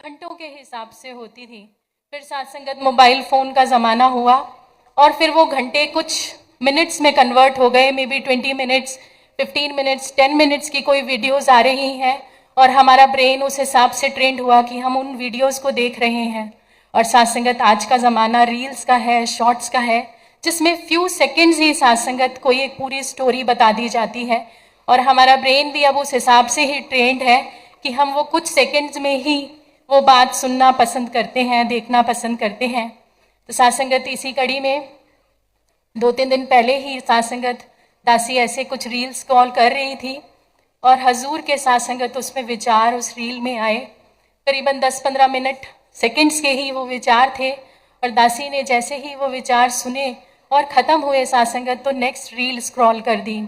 घंटों के हिसाब से होती थी। फिर सत्संगत मोबाइल फ़ोन का ज़माना हुआ और फिर वो घंटे कुछ मिनट्स में कन्वर्ट हो गए। May be 20 minutes, 15 minutes, 10 minutes की कोई वीडियोस आ रही हैं और हमारा ब्रेन उस हिसाब से ट्रेंड हुआ कि हम उन वीडियोस को देख रहे हैं। और सत्संगत आज का ज़माना रील्स का है, शॉर्ट्स का है, जिसमें फ्यू सेकेंड्स ही सत्संगत को एक पूरी स्टोरी बता दी जाती है। और हमारा ब्रेन भी अब उस हिसाब से ही ट्रेंड है कि हम वो कुछ सेकेंड्स में ही वो बात सुनना पसंद करते हैं, देखना पसंद करते हैं। तो सत्संगत इसी कड़ी में 2-3 दिन पहले ही सत्संगत दासी ऐसे कुछ रील्स स्क्रॉल कर रही थी और हजूर के सत्संगत उसमें विचार उस रील में आए। करीबन 10-15 मिनट सेकंड्स के ही वो विचार थे और दासी ने जैसे ही वो विचार सुने और ख़त्म हुए सत्संगत, तो नेक्स्ट रील स्क्रॉल कर दी।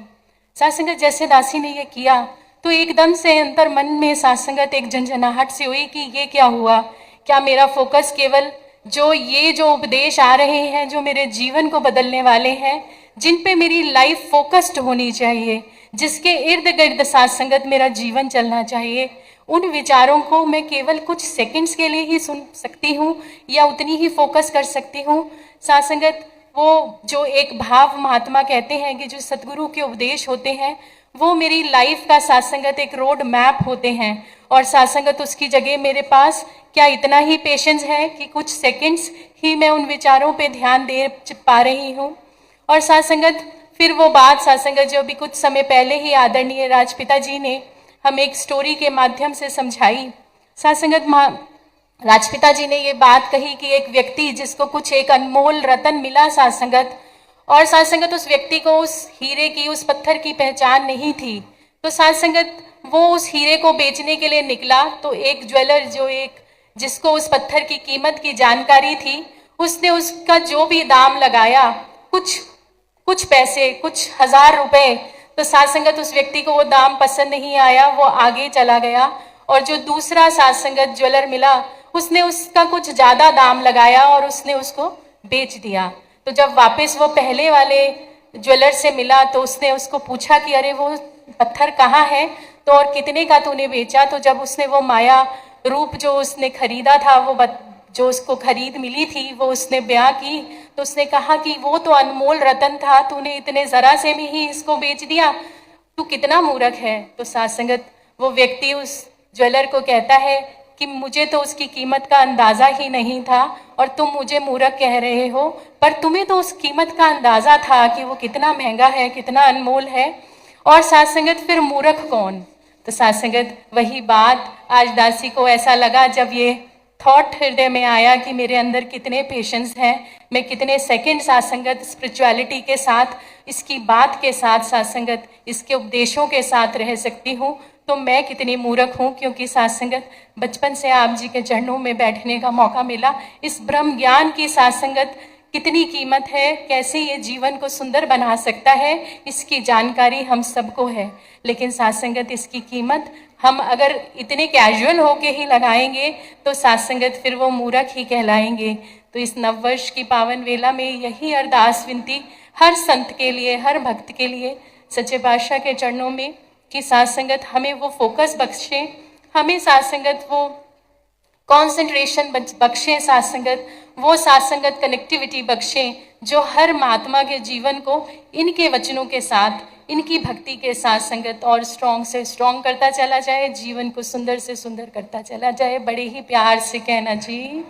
सत्संगत जैसे दासी ने ये किया तो एकदम से अंतर मन में सत्संगत एक झंझनाहट सी हुई कि ये क्या हुआ। क्या मेरा फोकस केवल जो उपदेश आ रहे हैं, जो मेरे जीवन को बदलने वाले हैं, जिन पे मेरी लाइफ फोकस्ड होनी चाहिए, जिसके इर्द गिर्द सत्संगत मेरा जीवन चलना चाहिए, उन विचारों को मैं केवल कुछ सेकंड्स के लिए ही सुन सकती हूँ या उतनी ही फोकस कर सकती हूँ। सत्संगत वो जो एक भाव महात्मा कहते हैं कि जो सतगुरु के उपदेश होते हैं वो मेरी लाइफ का सत्संगत एक रोड मैप होते हैं। और सत्संगत उसकी जगह मेरे पास क्या इतना ही पेशेंस है कि कुछ सेकंड्स ही मैं उन विचारों पे ध्यान दे पा रही हूँ। और सत्संगत फिर वो बात सत्संगत जो अभी कुछ समय पहले ही आदरणीय राजपिता जी ने हमें एक स्टोरी के माध्यम से समझाई। सत्संगत राजपिता जी ने ये बात कही कि एक व्यक्ति जिसको कुछ एक अनमोल रतन मिला सत्संगत, और सत्संगत उस व्यक्ति को उस हीरे की, उस पत्थर की पहचान नहीं थी। तो सत्संगत वो उस हीरे को बेचने के लिए निकला तो एक ज्वेलर जिसको उस पत्थर की कीमत की जानकारी थी, उसने उसका जो भी दाम लगाया, कुछ पैसे, कुछ 1000 रुपए, तो सत्संगत उस व्यक्ति को वो दाम पसंद नहीं आया, वो आगे चला गया। और जो दूसरा सत्संगत ज्वेलर मिला उसने उसका कुछ ज़्यादा दाम लगाया और उसने उसको बेच दिया। तो जब वापस वो पहले वाले ज्वेलर से मिला तो उसने उसको पूछा कि अरे वो पत्थर कहाँ है, तो और कितने का तूने बेचा। तो जब उसने वो माया रूप जो उसने खरीदा था, वो जो उसको खरीद मिली थी, वो उसने बयां की, तो उसने कहा कि वो तो अनमोल रतन था, तूने इतने ज़रा से में ही इसको बेच दिया, तू कितना मूर्ख है। तो सत्संगत वो व्यक्ति उस ज्वेलर को कहता है कि मुझे तो उसकी कीमत का अंदाज़ा ही नहीं था और तुम मुझे मूर्ख कह रहे हो, पर तुम्हें तो उस कीमत का अंदाज़ा था कि वो कितना महंगा है, कितना अनमोल है। और सत्संगत फिर मूर्ख कौन। तो सत्संगत वही बात आज दासी को ऐसा लगा जब ये थॉट हृदय में आया कि मेरे अंदर कितने पेशेंस हैं, मैं कितने सेकंड सत्संगत स्पिरिचुअलिटी के साथ, इसकी बात के साथ सत्संगत इसके उपदेशों के साथ रह सकती हूँ, तो मैं कितनी मूर्ख हूँ। क्योंकि सत्संगत बचपन से आप जी के चरणों में बैठने का मौका मिला। इस ब्रह्म ज्ञान की सत्संगत कितनी कीमत है, कैसे ये जीवन को सुंदर बना सकता है, इसकी जानकारी हम सबको है। लेकिन सत्संगत इसकी कीमत हम अगर इतने कैजुअल होके ही लगाएंगे तो सत्संगत फिर वो मूर्ख ही कहलाएंगे। तो इस नववर्ष की पावन वेला में यही अरदास विनती हर संत के लिए, हर भक्त के लिए सच्चे पातशाह के चरणों में कि सत्संगत हमें वो फोकस बख्शे, हमें सत्संगत वो कॉन्सेंट्रेशन बख्शे, सत्संगत वो सत्संगत कनेक्टिविटी बख्शे जो हर महात्मा के जीवन को इनके वचनों के साथ, इनकी भक्ति के साथ संगत और स्ट्रॉन्ग से स्ट्रॉन्ग करता चला जाए, जीवन को सुंदर से सुंदर करता चला जाए। बड़े ही प्यार से कहना जी।